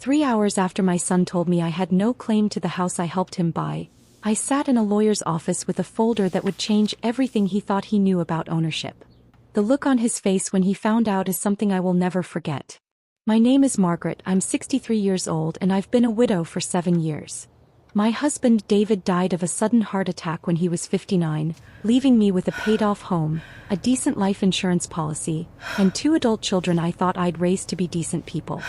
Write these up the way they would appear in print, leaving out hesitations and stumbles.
3 hours after my son told me I had no claim to the house I helped him buy, I sat in a lawyer's office with a folder that would change everything he thought he knew about ownership. The look on his face when he found out is something I will never forget. My name is Margaret, I'm 63 years old and I've been a widow for 7 years. My husband David died of a sudden heart attack when he was 59, leaving me with a paid-off home, a decent life insurance policy, and 2 adult children I thought I'd raise to be decent people.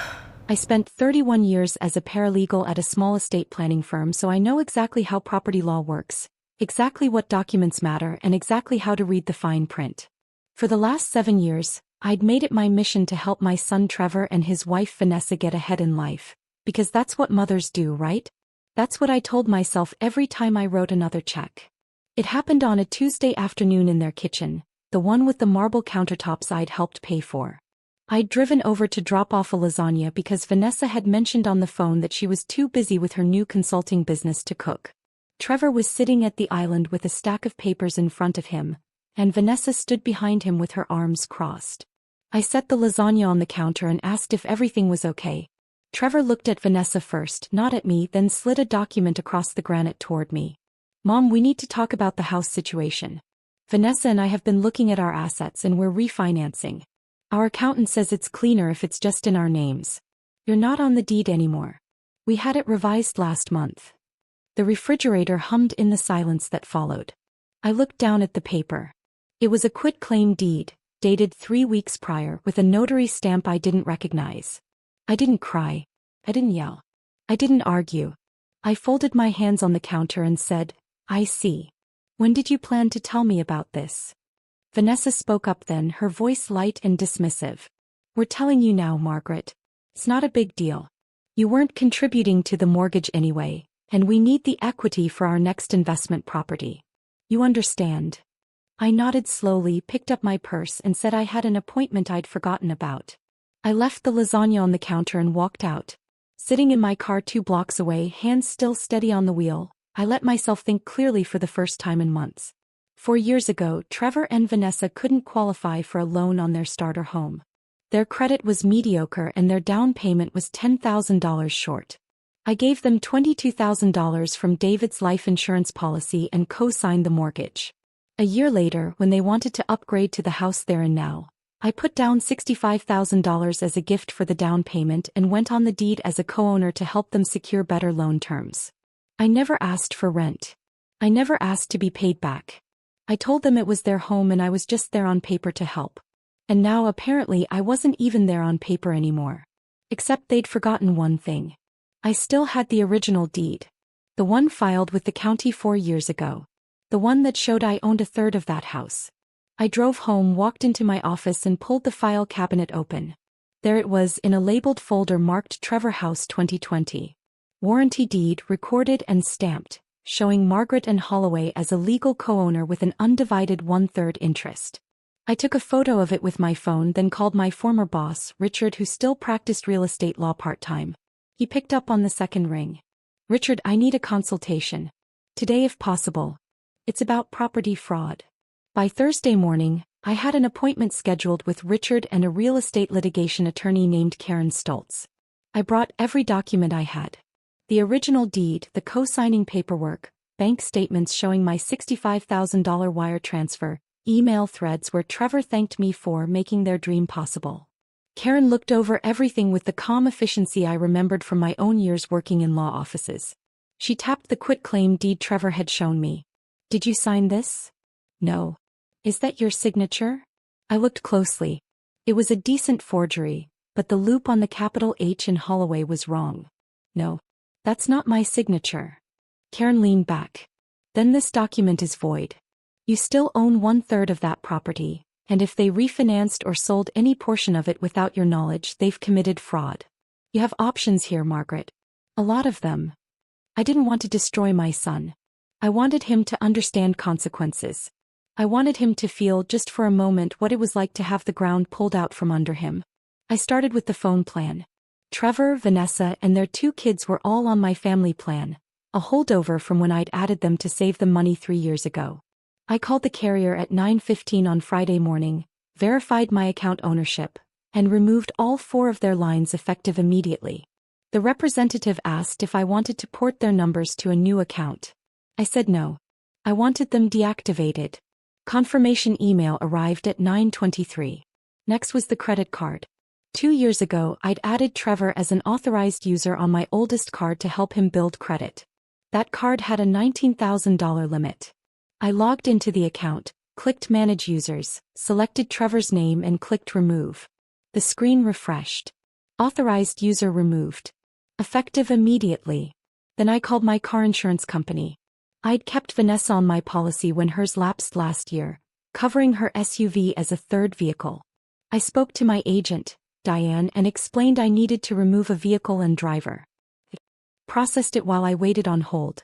I spent 31 years as a paralegal at a small estate planning firm, so I know exactly how property law works, exactly what documents matter, and exactly how to read the fine print. For the last 7 years, I'd made it my mission to help my son Trevor and his wife Vanessa get ahead in life, because that's what mothers do, right? That's what I told myself every time I wrote another check. It happened on a Tuesday afternoon in their kitchen, the one with the marble countertops I'd helped pay for. I'd driven over to drop off a lasagna because Vanessa had mentioned on the phone that she was too busy with her new consulting business to cook. Trevor was sitting at the island with a stack of papers in front of him, and Vanessa stood behind him with her arms crossed. I set the lasagna on the counter and asked if everything was okay. Trevor looked at Vanessa first, not at me, then slid a document across the granite toward me. "Mom, we need to talk about the house situation. Vanessa and I have been looking at our assets and we're refinancing. Our accountant says it's cleaner if it's just in our names. You're not on the deed anymore. We had it revised last month." The refrigerator hummed in the silence that followed. I looked down at the paper. It was a quitclaim deed, dated 3 weeks prior, with a notary stamp I didn't recognize. I didn't cry. I didn't yell. I didn't argue. I folded my hands on the counter and said, "I see. When did you plan to tell me about this?" Vanessa spoke up then, her voice light and dismissive. "We're telling you now, Margaret. It's not a big deal. You weren't contributing to the mortgage anyway, and we need the equity for our next investment property. You understand?" I nodded slowly, picked up my purse and said I had an appointment I'd forgotten about. I left the lasagna on the counter and walked out. Sitting in my car 2 blocks away, hands still steady on the wheel, I let myself think clearly for the first time in months. 4 years ago, Trevor and Vanessa couldn't qualify for a loan on their starter home. Their credit was mediocre and their down payment was $10,000 short. I gave them $22,000 from David's life insurance policy and co-signed the mortgage. A year later, when they wanted to upgrade to the house they're in now, I put down $65,000 as a gift for the down payment and went on the deed as a co-owner to help them secure better loan terms. I never asked for rent. I never asked to be paid back. I told them it was their home and I was just there on paper to help. And now apparently I wasn't even there on paper anymore. Except they'd forgotten one thing. I still had the original deed. The one filed with the county 4 years ago. The one that showed I owned a third of that house. I drove home, walked into my office and pulled the file cabinet open. There it was in a labeled folder marked Trevor House 2020. Warranty deed recorded and stamped, showing Margaret and Holloway as a legal co-owner with an undivided 1/3 interest. I took a photo of it with my phone, then called my former boss, Richard, who still practiced real estate law part-time. He picked up on the second ring. "Richard, I need a consultation. Today if possible. It's about property fraud." By Thursday morning, I had an appointment scheduled with Richard and a real estate litigation attorney named Karen Stoltz. I brought every document I had. The original deed, the co-signing paperwork, bank statements showing my $65,000 wire transfer, email threads where Trevor thanked me for making their dream possible. Karen looked over everything with the calm efficiency I remembered from my own years working in law offices. She tapped the quitclaim deed Trevor had shown me. "Did you sign this?" "No." "Is that your signature?" I looked closely. It was a decent forgery, but the loop on the capital H in Holloway was wrong. "No. That's not my signature." Karen leaned back. "Then this document is void. You still own 1/3 of that property, and if they refinanced or sold any portion of it without your knowledge, they've committed fraud. You have options here, Margaret. A lot of them. I didn't want to destroy my son. I wanted him to understand consequences. I wanted him to feel just for a moment what it was like to have the ground pulled out from under him. I started with the phone plan. Trevor, Vanessa, and their 2 kids were all on my family plan, a holdover from when I'd added them to save them money 3 years ago. I called the carrier at 9:15 on Friday morning, verified my account ownership, and removed all 4 of their lines effective immediately. The representative asked if I wanted to port their numbers to a new account. I said no. I wanted them deactivated. Confirmation email arrived at 9:23. Next was the credit card. 2 years ago, I'd added Trevor as an authorized user on my oldest card to help him build credit. That card had a $19,000 limit. I logged into the account, clicked Manage Users, selected Trevor's name and clicked Remove. The screen refreshed. Authorized user removed. Effective immediately. Then I called my car insurance company. I'd kept Vanessa on my policy when hers lapsed last year, covering her SUV as a third vehicle. I spoke to my agent, Diane, and explained I needed to remove a vehicle and driver. Processed it while I waited on hold.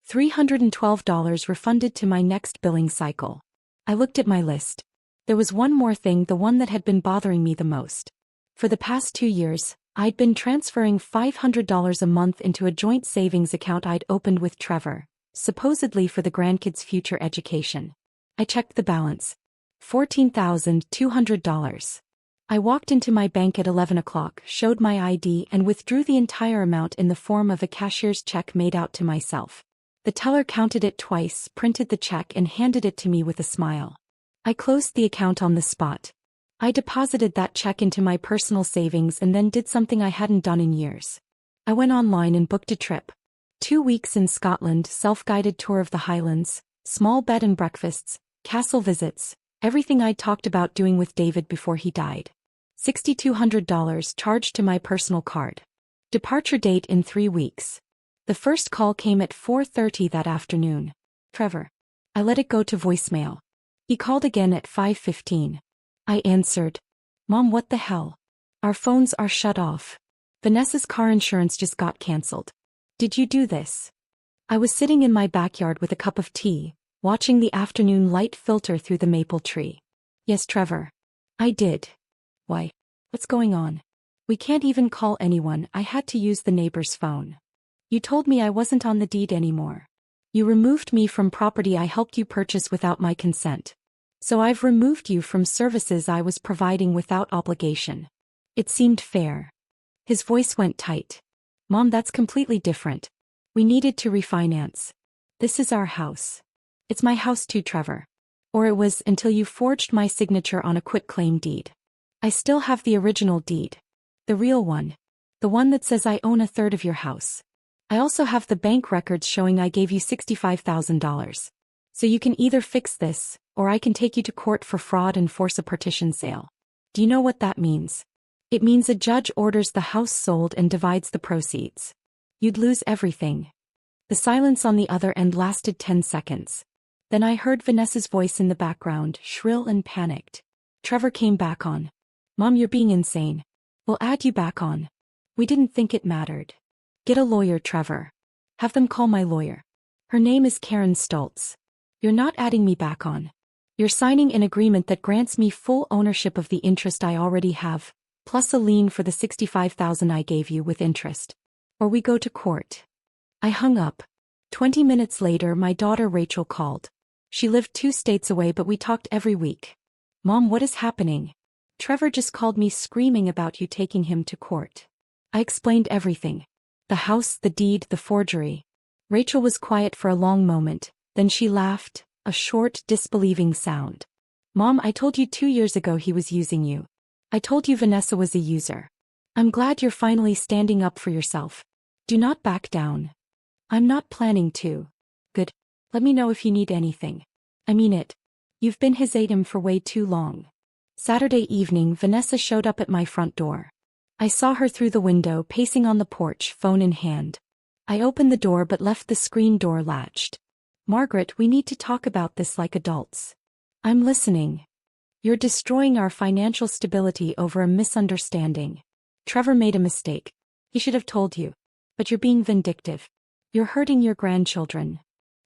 $312 refunded to my next billing cycle. I looked at my list. There was one more thing, the one that had been bothering me the most. For the past 2 years, I'd been transferring $500 a month into a joint savings account I'd opened with Trevor, supposedly for the grandkids' future education. I checked the balance. $14,200. I walked into my bank at 11 o'clock, showed my ID and withdrew the entire amount in the form of a cashier's check made out to myself. The teller counted it twice, printed the check and handed it to me with a smile. I closed the account on the spot. I deposited that check into my personal savings and then did something I hadn't done in years. I went online and booked a trip. 2 weeks in Scotland, self-guided tour of the Highlands, small bed and breakfasts, castle visits, everything I'd talked about doing with David before he died. $6,200 charged to my personal card. Departure date in 3 weeks. The first call came at 4:30 that afternoon. Trevor. I let it go to voicemail. He called again at 5:15. I answered. Mom, what the hell? Our phones are shut off. Vanessa's car insurance just got cancelled. Did you do this? I was sitting in my backyard with a cup of tea, watching the afternoon light filter through the maple tree. Yes, Trevor. I did. Why? What's going on? We can't even call anyone. I had to use the neighbor's phone. You told me I wasn't on the deed anymore. You removed me from property I helped you purchase without my consent. So I've removed you from services I was providing without obligation. It seemed fair. His voice went tight. Mom, that's completely different. We needed to refinance. This is our house. It's my house too, Trevor. Or it was until you forged my signature on a quitclaim deed. I still have the original deed. The real one. The one that says I own a third of your house. I also have the bank records showing I gave you $65,000. So you can either fix this, or I can take you to court for fraud and force a partition sale. Do you know what that means? It means a judge orders the house sold and divides the proceeds. You'd lose everything. The silence on the other end lasted 10 seconds. Then I heard Vanessa's voice in the background, shrill and panicked. Trevor came back on. Mom, you're being insane. We'll add you back on. We didn't think it mattered. Get a lawyer, Trevor. Have them call my lawyer. Her name is Karen Stoltz. You're not adding me back on. You're signing an agreement that grants me full ownership of the interest I already have, plus a lien for the $65,000 I gave you with interest. Or we go to court. I hung up. 20 minutes later, my daughter Rachel called. She lived 2 states away, but we talked every week. Mom, what is happening? Trevor just called me screaming about you taking him to court. I explained everything. The house, the deed, the forgery. Rachel was quiet for a long moment, then she laughed, a short, disbelieving sound. Mom, I told you 2 years ago he was using you. I told you Vanessa was a user. I'm glad you're finally standing up for yourself. Do not back down. I'm not planning to. Good. Let me know if you need anything. I mean it. You've been his ATM for way too long. Saturday evening, Vanessa showed up at my front door. I saw her through the window, pacing on the porch, phone in hand. I opened the door but left the screen door latched. Margaret, we need to talk about this like adults. I'm listening. You're destroying our financial stability over a misunderstanding. Trevor made a mistake. He should have told you. But you're being vindictive. You're hurting your grandchildren.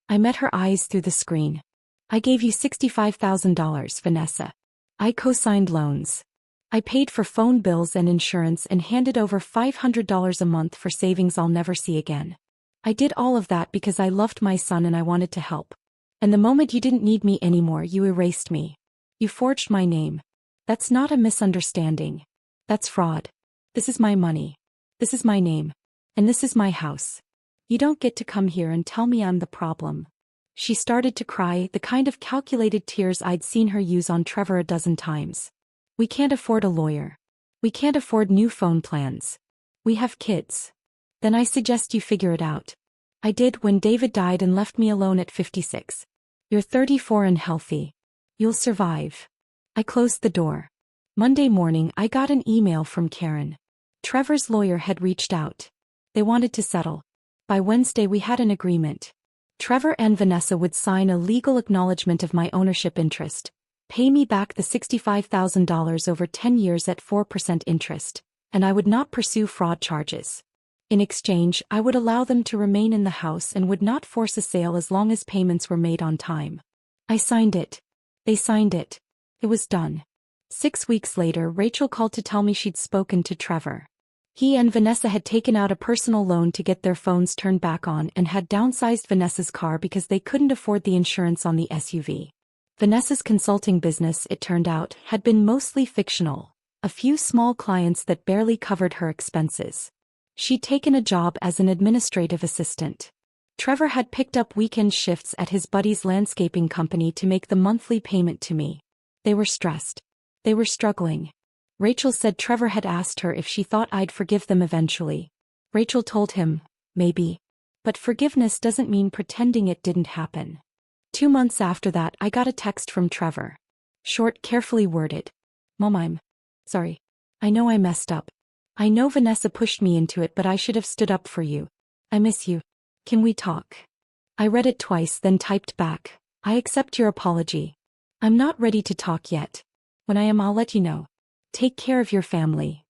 I met her eyes through the screen. I gave you $65,000, Vanessa. I co-signed loans. I paid for phone bills and insurance and handed over $500 a month for savings I'll never see again. I did all of that because I loved my son and I wanted to help. And the moment you didn't need me anymore, you erased me. You forged my name. That's not a misunderstanding. That's fraud. This is my money. This is my name. And this is my house. You don't get to come here and tell me I'm the problem. She started to cry, the kind of calculated tears I'd seen her use on Trevor a dozen times. We can't afford a lawyer. We can't afford new phone plans. We have kids. Then I suggest you figure it out. I did when David died and left me alone at 56. You're 34 and healthy. You'll survive. I closed the door. Monday morning I got an email from Karen. Trevor's lawyer had reached out. They wanted to settle. By Wednesday we had an agreement. Trevor and Vanessa would sign a legal acknowledgement of my ownership interest, pay me back the $65,000 over 10 years at 4% interest, and I would not pursue fraud charges. In exchange, I would allow them to remain in the house and would not force a sale as long as payments were made on time. I signed it. They signed it. It was done. 6 weeks later, Rachel called to tell me she'd spoken to Trevor. He and Vanessa had taken out a personal loan to get their phones turned back on and had downsized Vanessa's car because they couldn't afford the insurance on the SUV. Vanessa's consulting business, it turned out, had been mostly fictional, a few small clients that barely covered her expenses. She'd taken a job as an administrative assistant. Trevor had picked up weekend shifts at his buddy's landscaping company to make the monthly payment to me. They were stressed. They were struggling. Rachel said Trevor had asked her if she thought I'd forgive them eventually. Rachel told him, maybe. But forgiveness doesn't mean pretending it didn't happen. 2 months after that I got a text from Trevor. Short, carefully worded. Mom, I'm sorry. I know I messed up. I know Vanessa pushed me into it, but I should have stood up for you. I miss you. Can we talk? I read it twice, then typed back. I accept your apology. I'm not ready to talk yet. When I am, I'll let you know. Take care of your family.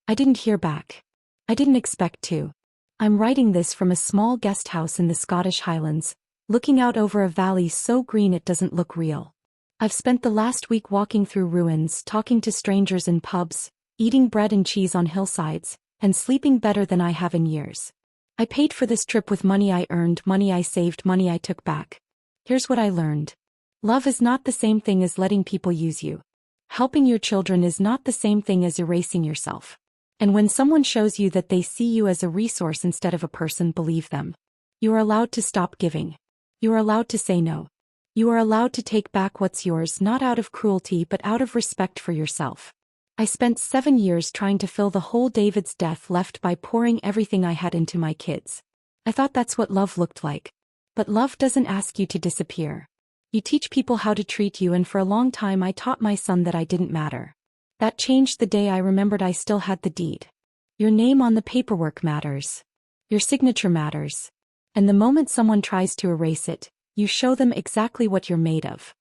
I didn't hear back. I didn't expect to. I'm writing this from a small guest house in the Scottish Highlands, looking out over a valley so green it doesn't look real. I've spent the last week walking through ruins, talking to strangers in pubs, eating bread and cheese on hillsides, and sleeping better than I have in years. I paid for this trip with money I earned, money I saved, money I took back. Here's what I learned. Love is not the same thing as letting people use you. Helping your children is not the same thing as erasing yourself. And when someone shows you that they see you as a resource instead of a person, believe them. You are allowed to stop giving. You are allowed to say no. You are allowed to take back what's yours, not out of cruelty but out of respect for yourself. I spent 7 years trying to fill the hole David's death left by pouring everything I had into my kids. I thought that's what love looked like. But love doesn't ask you to disappear. You teach people how to treat you, and for a long time I taught my son that I didn't matter. That changed the day I remembered I still had the deed. Your name on the paperwork matters. Your signature matters. And the moment someone tries to erase it, you show them exactly what you're made of.